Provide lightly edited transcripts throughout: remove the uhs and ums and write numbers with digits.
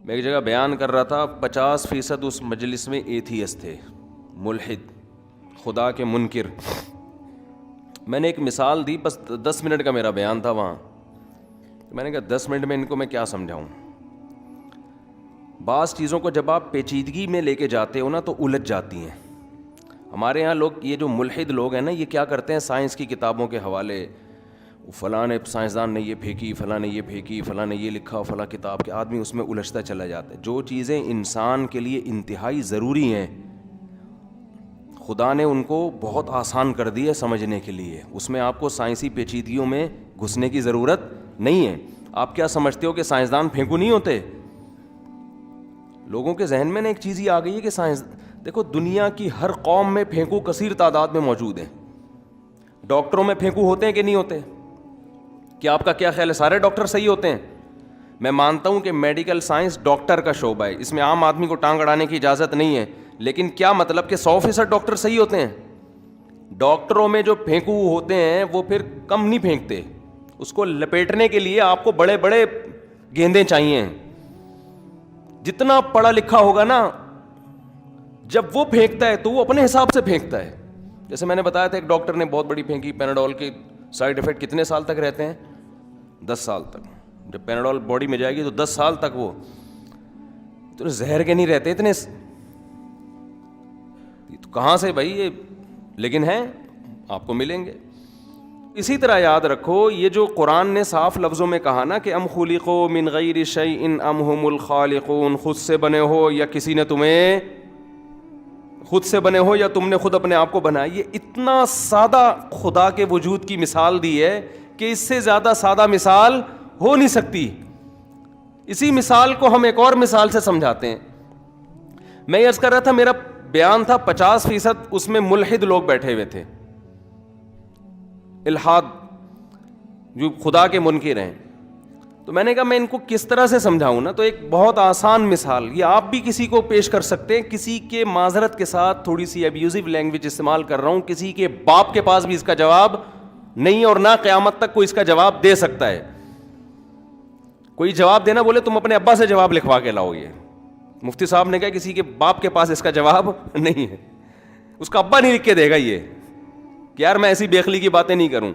میں ایک جگہ بیان کر رہا تھا، 50% اس مجلس میں ایتھیسٹ تھے، ملحد، خدا کے منکر. میں نے ایک مثال دی، بس 10 منٹ کا میرا بیان تھا وہاں. میں نے کہا 10 منٹ میں ان کو میں کیا سمجھاؤں. بعض چیزوں کو جب آپ پیچیدگی میں لے کے جاتے ہو نا تو الجھ جاتی ہیں. ہمارے یہاں لوگ، یہ جو ملحد لوگ ہیں نا، یہ کیا کرتے ہیں، سائنس کی کتابوں کے حوالے، فلاں نے سائنسدان نے یہ پھینکی، فلاں نے یہ پھینکی، فلاں نے یہ لکھا، فلاں کتاب کے، آدمی اس میں الجھتا چلا جاتا ہے. جو چیزیں انسان کے لیے انتہائی ضروری ہیں، خدا نے ان کو بہت آسان کر دی ہے سمجھنے کے لیے. اس میں آپ کو سائنسی پیچیدگیوں میں گھسنے کی ضرورت نہیں ہے. آپ کیا سمجھتے ہو کہ سائنسدان پھینکو نہیں ہوتے؟ لوگوں کے ذہن میں نا ایک چیز یہ آ گئی ہے کہ سائنس، دیکھو دنیا کی ہر قوم میں پھینکو کثیر تعداد میں موجود ہیں. ڈاکٹروں میں پھینکو ہوتے ہیں کہ نہیں ہوتے؟ کیا آپ کا کیا خیال ہے، سارے ڈاکٹر صحیح ہوتے ہیں؟ میں مانتا ہوں کہ میڈیکل سائنس ڈاکٹر کا شعبہ ہے، اس میں عام آدمی کو ٹانگ اڑانے کی اجازت نہیں ہے. لیکن کیا مطلب کہ 100% ڈاکٹر صحیح ہوتے ہیں؟ ڈاکٹروں میں جو پھینکو ہوتے ہیں وہ پھر کم نہیں پھینکتے. اس کو لپیٹنے کے لیے آپ کو بڑے بڑے گیندے چاہیے. جتنا پڑھا لکھا ہوگا نا، جب وہ پھینکتا ہے تو وہ اپنے حساب سے پھینکتا ہے. جیسے میں نے بتایا تھا ایک ڈاکٹر نے بہت بڑی پھینکی، پیناڈول کے سائیڈ افیکٹ کتنے سال تک رہتے ہیں؟ 10 سال تک. جب پیناڈول باڈی میں جائے گی تو 10 سال تک وہ تو زہر کے نہیں رہتے اتنے. تو کہاں سے بھائی یہ، لیکن ہیں، آپ کو ملیں گے. اسی طرح یاد رکھو، یہ جو قرآن نے صاف لفظوں میں کہا نا کہ ام خلقوا من غیر شیء ام هم الخالقون، خود سے بنے ہو یا کسی نے تمہیں، خود سے بنے ہو یا تم نے خود اپنے آپ کو بنایا، یہ اتنا سادہ خدا کے وجود کی مثال دی ہے کہ اس سے زیادہ سادہ مثال ہو نہیں سکتی. اسی مثال کو ہم ایک اور مثال سے سمجھاتے ہیں. میں یہ عرض کر رہا تھا، میرا بیان تھا 50% اس میں ملحد لوگ بیٹھے ہوئے تھے، الحاد، جو خدا کے منکر ہیں. تو میں نے کہا میں ان کو کس طرح سے سمجھاؤں نا. تو ایک بہت آسان مثال یہ آپ بھی کسی کو پیش کر سکتے ہیں. کسی کے معذرت کے ساتھ تھوڑی سی ابیوزو لینگویج استعمال کر رہا ہوں، کسی کے باپ کے پاس بھی اس کا جواب نہیں اور نہ قیامت تک کوئی اس کا جواب دے سکتا ہے. کوئی جواب دینا بولے تم اپنے ابا سے جواب لکھوا کے لاؤ. یہ مفتی صاحب نے کہا کسی کے باپ کے پاس اس کا جواب نہیں ہے، اس کا ابا نہیں لکھ کے دے گا یہ کہ یار میں ایسی بیخلی کی باتیں نہیں کروں.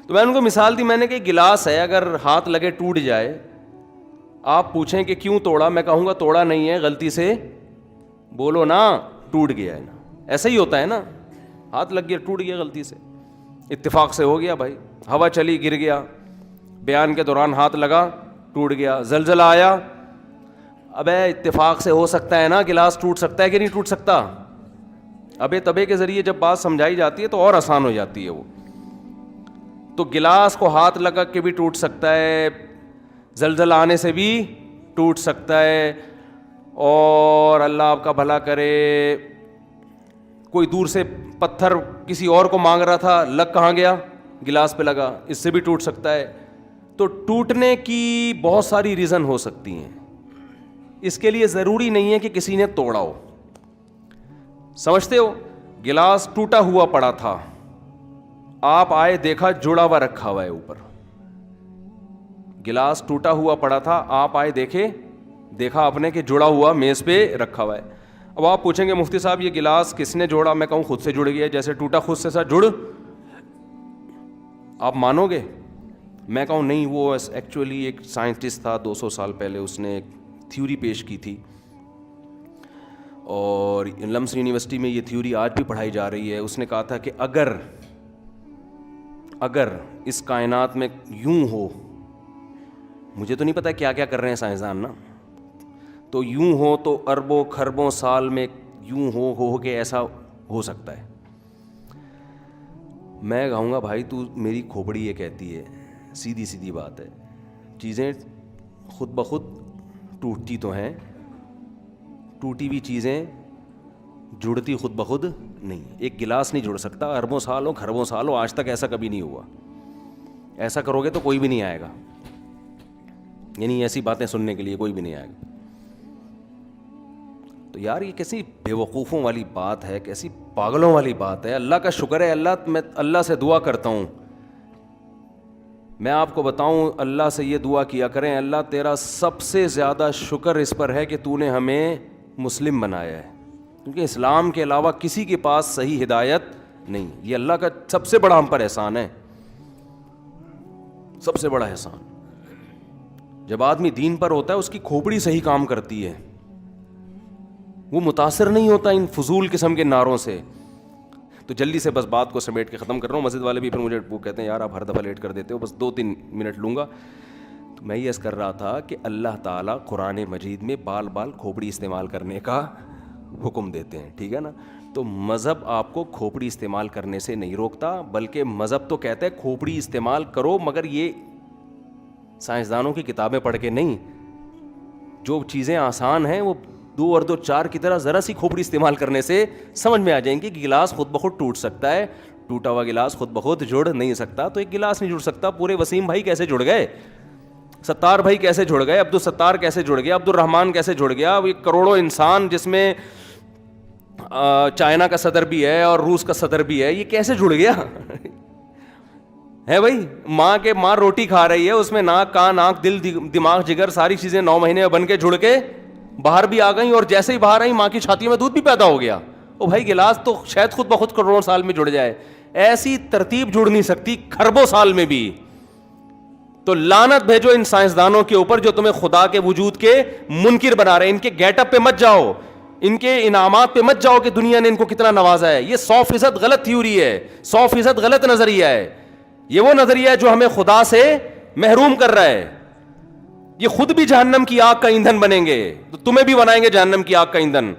تو میں نے ان کو مثال دی، میں نے کہا گلاس ہے، اگر ہاتھ لگے ٹوٹ جائے، آپ پوچھیں کہ کیوں توڑا، میں کہوں گا توڑا نہیں ہے، غلطی سے بولو نا ٹوٹ گیا ہے نا. ایسا ہی ہوتا ہے نا، ہاتھ لگ گیا ٹوٹ گیا غلطی سے، اتفاق سے ہو گیا بھائی. ہوا چلی گر گیا، بیان کے دوران ہاتھ لگا ٹوٹ گیا. زلزلہ آیا، ابے اتفاق سے ہو سکتا ہے نا، گلاس ٹوٹ سکتا ہے کہ نہیں ٹوٹ سکتا. ابے تبے کے ذریعے جب بات سمجھائی جاتی ہے تو اور آسان ہو جاتی ہے وہ. تو گلاس کو ہاتھ لگا کے بھی ٹوٹ سکتا ہے، زلزلہ آنے سے بھی ٹوٹ سکتا ہے. اور اللہ آپ کا بھلا کرے، کوئی دور سے پتھر کسی اور کو مانگ رہا تھا، لگ کہاں گیا؟ گلاس پہ لگا، اس سے بھی ٹوٹ سکتا ہے. تو ٹوٹنے کی بہت ساری ریزن ہو سکتی ہیں. اس کے لیے ضروری نہیں ہے کہ کسی نے توڑا ہو. سمجھتے ہو، گلاس ٹوٹا ہوا پڑا تھا، آپ آئے دیکھا جڑا ہوا رکھا ہوا ہے اوپر. گلاس ٹوٹا ہوا پڑا تھا، آپ آئے دیکھا آپ نے کہ جڑا ہوا میز پہ رکھا ہوا ہے. اب آپ پوچھیں گے مفتی صاحب یہ گلاس کس نے جوڑا؟ میں کہوں خود سے جڑ گیا، جیسے ٹوٹا خود سے سا جڑ. آپ مانو گے؟ میں کہوں نہیں، وہ ایکچولی ایک سائنٹسٹ تھا 200 سال پہلے، اس نے ایک تھیوری پیش کی تھی، اور لمس یونیورسٹی میں یہ تھیوری آج بھی پڑھائی جا رہی ہے. اس نے کہا تھا کہ اگر اس کائنات میں یوں ہو، مجھے تو نہیں پتا کیا کیا کر رہے ہیں سائنسدان نا، تو یوں ہو تو اربوں کھربوں سال میں یوں ہو کہ ایسا ہو سکتا ہے. میں کہوں گا بھائی تو میری کھوپڑی یہ کہتی ہے، سیدھی بات ہے، چیزیں خود بخود ٹوٹتی تو ہیں، ٹوٹی ہوئی چیزیں جڑتی خود بخود نہیں. ایک گلاس نہیں جڑ سکتا، اربوں سال ہو کھربوں سال ہو، آج تک ایسا کبھی نہیں ہوا. ایسا کرو گے تو کوئی بھی نہیں آئے گا، یعنی ایسی باتیں سننے کے لیے کوئی بھی نہیں آئے گا. تو یار یہ کیسی بے وقوفوں والی بات ہے، کیسی پاگلوں والی بات ہے. اللہ کا شکر ہے، میں اللہ سے دعا کرتا ہوں میں آپ کو بتاؤں, اللہ سے یہ دعا کیا کریں, اللہ تیرا سب سے زیادہ شکر اس پر ہے کہ تو نے ہمیں مسلم بنایا ہے, کیونکہ اسلام کے علاوہ کسی کے پاس صحیح ہدایت نہیں. یہ اللہ کا سب سے بڑا ہم پر احسان ہے, سب سے بڑا احسان. جب آدمی دین پر ہوتا ہے اس کی کھوپڑی صحیح کام کرتی ہے, وہ متاثر نہیں ہوتا ان فضول قسم کے نعروں سے. تو جلدی سے بس بات کو سمیٹ کے ختم کر رہا ہوں. مسجد والے بھی پھر مجھے وہ کہتے ہیں یار آپ ہر دفعہ لیٹ کر دیتے ہو, بس 2-3 منٹ لوں گا. تو میں یہ کر رہا تھا کہ اللہ تعالیٰ قرآن مجید میں بال کھوپڑی استعمال کرنے کا حکم دیتے ہیں, ٹھیک ہے نا. تو مذہب آپ کو کھوپڑی استعمال کرنے سے نہیں روکتا, بلکہ مذہب تو کہتا ہے کھوپڑی استعمال کرو, مگر یہ سائنسدانوں کی کتابیں پڑھ کے نہیں. جو چیزیں آسان ہیں وہ 2 اور 2 4 کی طرح ذرا سی کھوپڑی استعمال کرنے سے سمجھ میں آ جائیں گے کہ گلاس خود بخود ٹوٹ سکتا ہے. ٹوٹا ہوا گلاس خود بخود جڑ نہیں سکتا, تو ایک گلاس نہیں جڑ سکتا. پورے وسیم بھائی کیسے جڑ گئے, ستار بھائی کیسے جڑ گئے, عبدالستار کیسے جڑ گیا, عبد الرحمان کیسے جڑ گیا, یہ کروڑوں انسان جس میں چائنا کا صدر بھی ہے اور روس کا صدر بھی ہے, یہ کیسے جڑ گیا ہے بھائی. ماں روٹی کھا رہی ہے, اس میں ناک کان آنکھ دل دماغ جگر ساری چیزیں 9 مہینے میں بن کے جڑ کے باہر بھی آ گئیں, اور جیسے ہی باہر آئیں ماں کی چھاتی میں دودھ بھی پیدا ہو گیا. او بھائی گلاس تو شاید خود بخود کروڑوں سال میں جڑ جائے, ایسی ترتیب جڑ نہیں سکتی کھربوں سال میں بھی. تو لعنت بھیجو ان سائنسدانوں کے اوپر جو تمہیں خدا کے وجود کے منکر بنا رہے ہیں. ان کے گیٹ اپ پہ مت جاؤ, ان کے انعامات پہ مت جاؤ کہ دنیا نے ان کو کتنا نوازا ہے. یہ 100% غلط تھیوری ہے, 100% غلط نظریہ ہے. یہ وہ نظریہ ہے جو ہمیں خدا سے محروم کر رہا ہے. یہ خود بھی جہنم کی آگ کا ایندھن بنیں گے, تو تمہیں بھی بنائیں گے جہنم کی آگ کا ایندھن.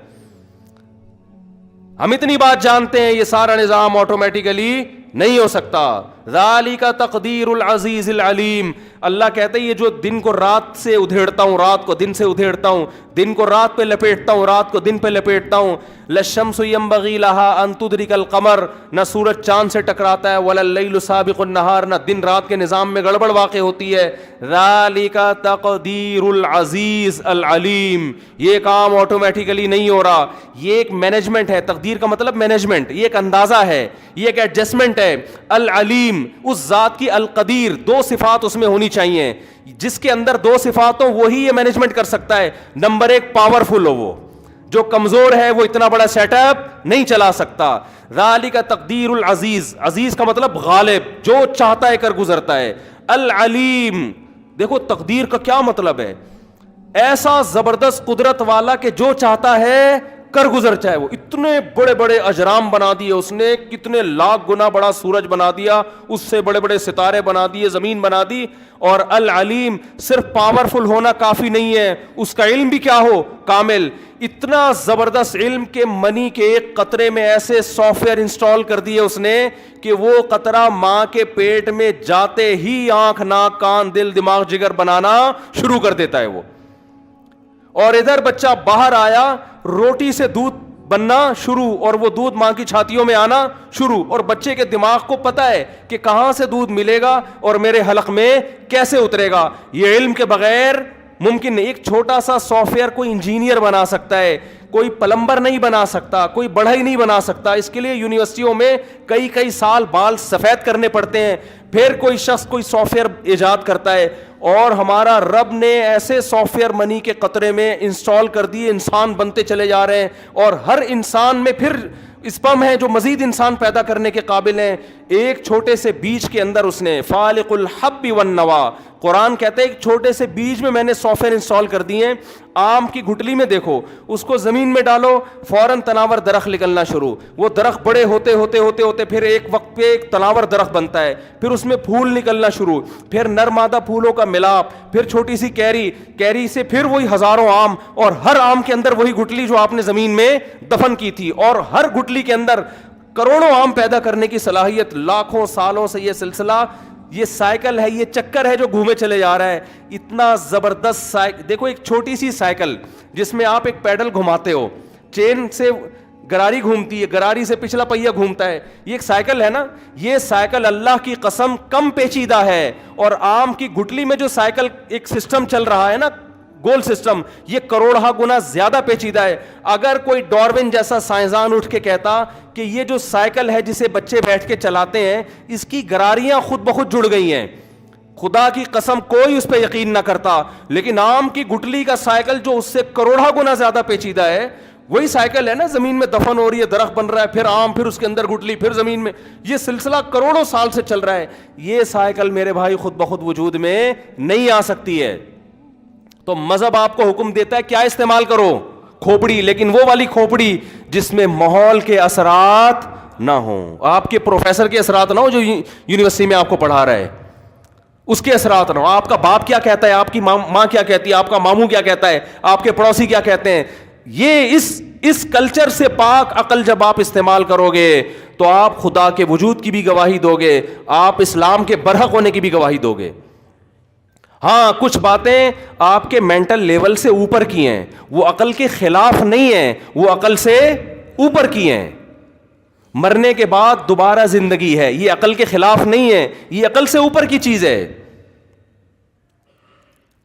ہم اتنی بات جانتے ہیں, یہ سارا نظام آٹومیٹیکلی نہیں ہو سکتا. ذالک تقدیر العزیز العلیم. اللہ کہتے ہیں یہ جو دن کو رات سے ادھیڑتا ہوں, رات کو دن سے ادھیڑتا ہوں, دن کو رات پہ لپیٹتا ہوں, رات کو دن پہ لپیٹتا ہوں. للشمس ینبغی لها ان تدرک القمر, نہ سورج چاند سے ٹکراتا ہے, ولا اللیل سابق النہار, نہ دن رات کے نظام میں گڑبڑ واقع ہوتی ہے. ذالک تقدیر العزیز العلیم. یہ کام آٹومیٹیکلی نہیں ہو رہا, یہ ایک مینجمنٹ ہے. تقدیر کا مطلب مینجمنٹ, یہ ایک اندازہ ہے, یہ ایک ایڈجسٹمنٹ ہے. العلیم, اس ذات کی القدیر, 2 صفات اس میں ہونی چاہیے. جس کے اندر 2 صفات ہو وہی یہ مینجمنٹ کر سکتا ہے. نمبر 1 پاورفل ہو, وہ جو کمزور ہے وہ اتنا بڑا سیٹ اپ نہیں چلا سکتا. ذالک تقدیر العزیز, عزیز کا مطلب غالب, جو چاہتا ہے کر گزرتا ہے. العلیم, دیکھو تقدیر کا کیا مطلب ہے, ایسا زبردست قدرت والا کہ جو چاہتا ہے کر گزر چاہے. وہ اتنے بڑے بڑے اجرام بنا دیے اس نے, کتنے لاکھ گنا بڑا سورج بنا دیا, اس سے بڑے بڑے ستارے بنا دیے, زمین بنا دی. اور العلیم, صرف پاورفل ہونا کافی نہیں ہے, اس کا علم بھی کیا ہو, کامل. اتنا زبردست علم کے منی کے ایک قطرے میں ایسے سافٹ ویئر انسٹال کر دیے اس نے کہ وہ قطرہ ماں کے پیٹ میں جاتے ہی آنکھ ناک کان دل دماغ جگر بنانا شروع کر دیتا ہے وہ. اور ادھر بچہ باہر آیا, روٹی سے دودھ بننا شروع, اور وہ دودھ ماں کی چھاتیوں میں آنا شروع, اور بچے کے دماغ کو پتا ہے کہ کہاں سے دودھ ملے گا اور میرے حلق میں کیسے اترے گا. یہ علم کے بغیر ممکن نہیں. ایک چھوٹا سا سافٹ ویئر کوئی انجینئر بنا سکتا ہے, کوئی پلمبر نہیں بنا سکتا, کوئی بڑھئی نہیں بنا سکتا. اس کے لیے یونیورسٹیوں میں کئی سال بال سفید کرنے پڑتے ہیں, پھر کوئی شخص کوئی سافٹ ویئر ایجاد کرتا ہے. اور ہمارا رب نے ایسے سافٹ ویئر منی کے قطرے میں انسٹال کر دیے, انسان بنتے چلے جا رہے ہیں, اور ہر انسان میں پھر اسپم ہے جو مزید انسان پیدا کرنے کے قابل ہیں. ایک چھوٹے سے بیج کے اندر اس نے فالق الحب والنوا, قرآن کہتے ہیں ایک چھوٹے سے بیج میں نے سافٹ ویئر انسٹال کر دیے ہیں. آم کی گٹلی میں دیکھو, اس کو زمین میں ڈالو, فوراً تناور درخت نکلنا شروع. وہ درخت بڑے ہوتے ہوتے ہوتے ہوتے پھر ایک وقت پہ ایک تناور درخت بنتا ہے, پھر اس میں پھول نکلنا شروع, پھر نر مادہ پھولوں کا ملاپ, پھر چھوٹی سی کیری سے پھر وہی ہزاروں آم, اور ہر آم کے اندر وہی گٹلی جو آپ نے زمین میں دفن کی تھی, اور ہر گٹلی کے اندر کروڑوں آم پیدا کرنے کی صلاحیت. لاکھوں سالوں سے یہ سلسلہ, یہ سائیکل ہے, یہ چکر ہے جو گھومے چلے جا رہا ہے. اتنا زبردست دیکھو, ایک چھوٹی سی سائیکل جس میں آپ ایک پیڈل گھماتے ہو, چین سے گراری گھومتی ہے, گراری سے پچھلا پہیہ گھومتا ہے, یہ ایک سائیکل ہے نا. یہ سائیکل اللہ کی قسم کم پیچیدہ ہے, اور آم کی گٹلی میں جو سائیکل ایک سسٹم چل رہا ہے نا, گول سسٹم, یہ کروڑہ گنا زیادہ پیچیدہ ہے. اگر کوئی ڈاروین جیسا سائنسدان اٹھ کے کہتا کہ یہ جو سائیکل ہے جسے بچے بیٹھ کے چلاتے ہیں, اس کی گراریاں خود بخود جڑ گئی ہیں, خدا کی قسم کوئی اس پہ یقین نہ کرتا, لیکن آم کی گٹلی کا سائیکل جو اس سے کروڑا گنا زیادہ پیچیدہ ہے, وہی سائیکل ہے نا, زمین میں دفن ہو رہی ہے, درخت بن رہا ہے, پھر آم, پھر اس کے اندر گٹلی, پھر زمین میں, یہ سلسلہ کروڑوں سال سے چل رہا ہے. یہ سائیکل میرے بھائی خود بخود وجود میں نہیں آ سکتی ہے. تو مذہب آپ کو حکم دیتا ہے کیا استعمال کرو, کھوپڑی, لیکن وہ والی کھوپڑی جس میں ماحول کے اثرات نہ ہوں, آپ کے پروفیسر کے اثرات نہ ہو جو یونیورسٹی میں آپ کو پڑھا رہا ہے, اس کے اثرات نہ ہو. آپ کا باپ کیا کہتا ہے, آپ کی ماں کیا کہتی ہے, آپ کا ماموں کیا کہتا ہے, آپ کے پڑوسی کیا کہتے ہیں, یہ اس کلچر سے پاک عقل جب آپ استعمال کرو گے تو آپ خدا کے وجود کی بھی گواہی دو گے, آپ اسلام کے برحق ہونے کی بھی گواہی دو گے. ہاں کچھ باتیں آپ کے مینٹل لیول سے اوپر کی ہیں, وہ عقل کے خلاف نہیں ہیں, وہ عقل سے اوپر کی ہیں. مرنے کے بعد دوبارہ زندگی ہے, یہ عقل کے خلاف نہیں ہے, یہ عقل سے اوپر کی چیز ہے.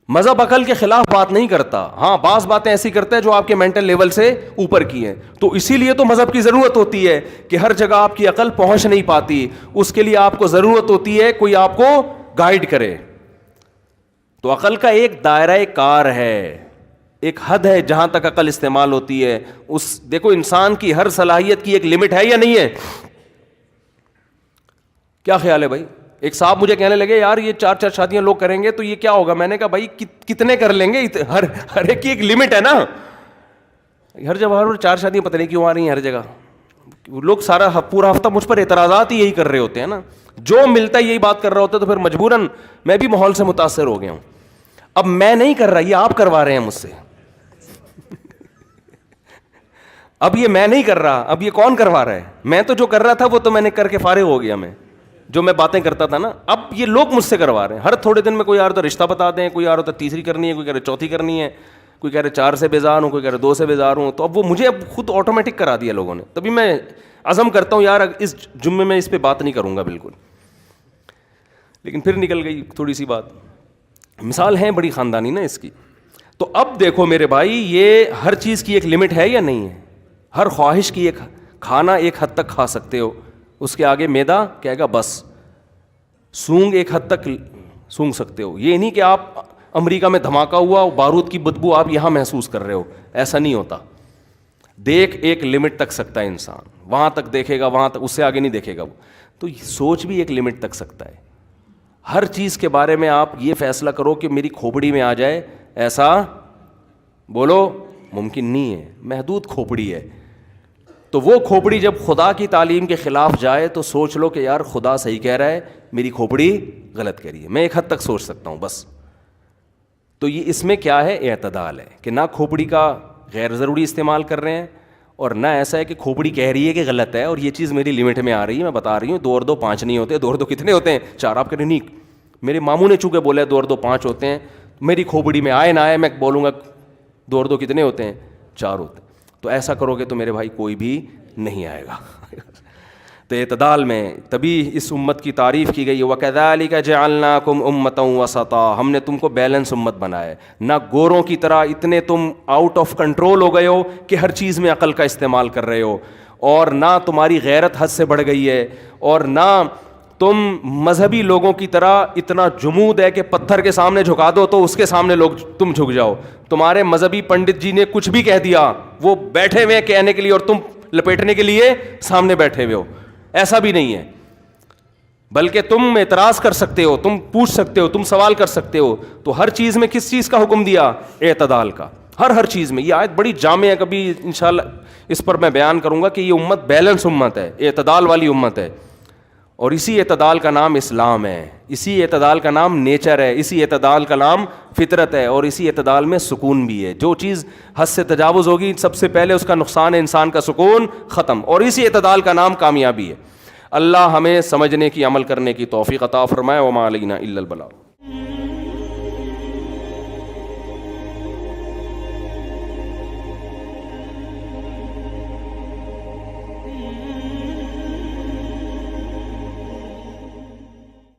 مذہب عقل کے خلاف بات نہیں کرتا, ہاں بعض باتیں ایسی کرتا ہے جو آپ کے مینٹل لیول سے اوپر کی ہیں. تو اسی لیے تو مذہب کی ضرورت ہوتی ہے کہ ہر جگہ آپ کی عقل پہنچ نہیں پاتی, اس کے لیے آپ کو ضرورت ہوتی ہے کوئی آپ کو گائیڈ کرے. تو عقل کا ایک دائرہ کار ہے, ایک حد ہے جہاں تک عقل استعمال ہوتی ہے. دیکھو انسان کی ہر صلاحیت کی ایک لمٹ ہے یا نہیں ہے؟ کیا خیال ہے بھائی؟ ایک صاحب مجھے کہنے لگے یار یہ 4 شادیاں لوگ کریں گے تو یہ کیا ہوگا. میں نے کہا بھائی کتنے کر لیں گے, ہر ایک کی ایک لمٹ ہے نا. ہر جگہ 4 شادیاں پتہ نہیں کیوں آ رہی ہیں ہر جگہ. لوگ سارا پورا ہفتہ مجھ پر اعتراضات ہی یہی کر رہے ہوتے ہیں نا, جو ملتا ہے یہی بات کر رہا ہوتا ہے, تو پھر مجبوراً میں بھی ماحول سے متاثر ہو گیا ہوں. اب میں نہیں کر رہا, یہ آپ کروا رہے ہیں مجھ سے. اب یہ میں نہیں کر رہا, اب یہ کون کروا رہا ہے؟ میں تو جو کر رہا تھا وہ تو میں نے کر کے فارغ ہو گیا, میں جو میں باتیں کرتا تھا نا, اب یہ لوگ مجھ سے کروا رہے ہیں. ہر تھوڑے دن میں کوئی آ رہا تو رشتہ بتا دیں, کوئی آ رہا تو تیسری کرنی ہے, کوئی کہہ رہے چوتھی کرنی ہے, کوئی کہہ رہے 4 سے بیزار ہوں, کوئی کہہ رہے 2 سے بیزار ہوں. تو اب وہ مجھے اب خود آٹومیٹک کرا دیا لوگوں نے. تبھی میں عزم کرتا ہوں یار اس جمعے میں اس پہ بات نہیں کروں گا بالکل, لیکن پھر نکل گئی تھوڑی سی بات. مثال ہے بڑی خاندانی نا اس کی. تو اب دیکھو میرے بھائی, یہ ہر چیز کی ایک لمٹ ہے یا نہیں ہے؟ ہر خواہش کی ایک کھانا ایک حد تک کھا سکتے ہو, اس کے آگے معدہ کہے گا بس. سونگ ایک حد تک سونگ سکتے ہو, یہ نہیں کہ آپ امریکہ میں دھماکہ ہوا بارود کی بدبو آپ یہاں محسوس کر رہے ہو, ایسا نہیں ہوتا. دیکھ ایک لمٹ تک سکتا ہے انسان, وہاں تک دیکھے گا, وہاں تک, اس سے آگے نہیں دیکھے گا وہ. تو سوچ بھی ایک لمٹ تک سکتا ہے. ہر چیز کے بارے میں آپ یہ فیصلہ کرو کہ میری کھوپڑی میں آ جائے, ایسا بولو ممکن نہیں ہے, محدود کھوپڑی ہے. تو وہ کھوپڑی جب خدا کی تعلیم کے خلاف جائے تو سوچ لو کہ یار خدا صحیح کہہ رہا ہے, میری کھوپڑی غلط کہہ رہی ہے. میں ایک حد تک سوچ سکتا ہوں بس. تو یہ اس میں کیا ہے, اعتدال ہے کہ نہ کھوپڑی کا غیر ضروری استعمال کر رہے ہیں, اور نہ ایسا ہے کہ کھوپڑی کہہ رہی ہے کہ غلط ہے اور یہ چیز میری لمٹ میں آ رہی ہے. میں بتا رہی ہوں 2 اور 2 5 نہیں ہوتے. 2 اور 2 کتنے ہوتے ہیں؟ 4. آپ کہہ رہے نہیں, میرے ماموں نے چونکہ بولا 2 اور 2 5 ہوتے ہیں, میری کھوپڑی میں آئے نہ آئے میں بولوں گا 2 اور 2 کتنے ہوتے ہیں؟ 4 ہوتے ہیں. تو ایسا کرو گے تو میرے بھائی کوئی بھی نہیں آئے گا. تو اعتدال میں تبھی اس امت کی تعریف کی گئی, وَكَذَلِكَ جَعَلْنَاكُمْ أُمَّةً وَسَطًا, ہم نے تم کو بیلنس امت بنایا ہے. نہ گوروں کی طرح اتنے تم آؤٹ آف کنٹرول ہو گئے ہو کہ ہر چیز میں عقل کا استعمال کر رہے ہو, اور نہ تمہاری غیرت حد سے بڑھ گئی ہے, اور نہ تم مذہبی لوگوں کی طرح اتنا جمود ہے کہ پتھر کے سامنے جھکا دو تو اس کے سامنے لوگ تم جھک جاؤ. تمہارے مذہبی پنڈت جی نے کچھ بھی کہہ دیا, وہ بیٹھے ہوئے کہنے کے لیے اور تم لپیٹنے کے لیے سامنے بیٹھے ہوئے ہو. ایسا بھی نہیں ہے, بلکہ تم اعتراض کر سکتے ہو, تم پوچھ سکتے ہو, تم سوال کر سکتے ہو. تو ہر چیز میں کس چیز کا حکم دیا؟ اعتدال کا. ہر چیز میں. یہ آیت بڑی جامع ہے, کبھی انشاءاللہ اس پر میں بیان کروں گا کہ یہ امت بیلنس امت ہے, اعتدال والی امت ہے. اور اسی اعتدال کا نام اسلام ہے, اسی اعتدال کا نام نیچر ہے, اسی اعتدال کا نام فطرت ہے, اور اسی اعتدال میں سکون بھی ہے. جو چیز حد سے تجاوز ہوگی سب سے پہلے اس کا نقصان ہے, انسان کا سکون ختم, اور اسی اعتدال کا نام کامیابی ہے. اللہ ہمیں سمجھنے کی, عمل کرنے کی توفیق عطا فرمائے. وما علینا الا البلاغ.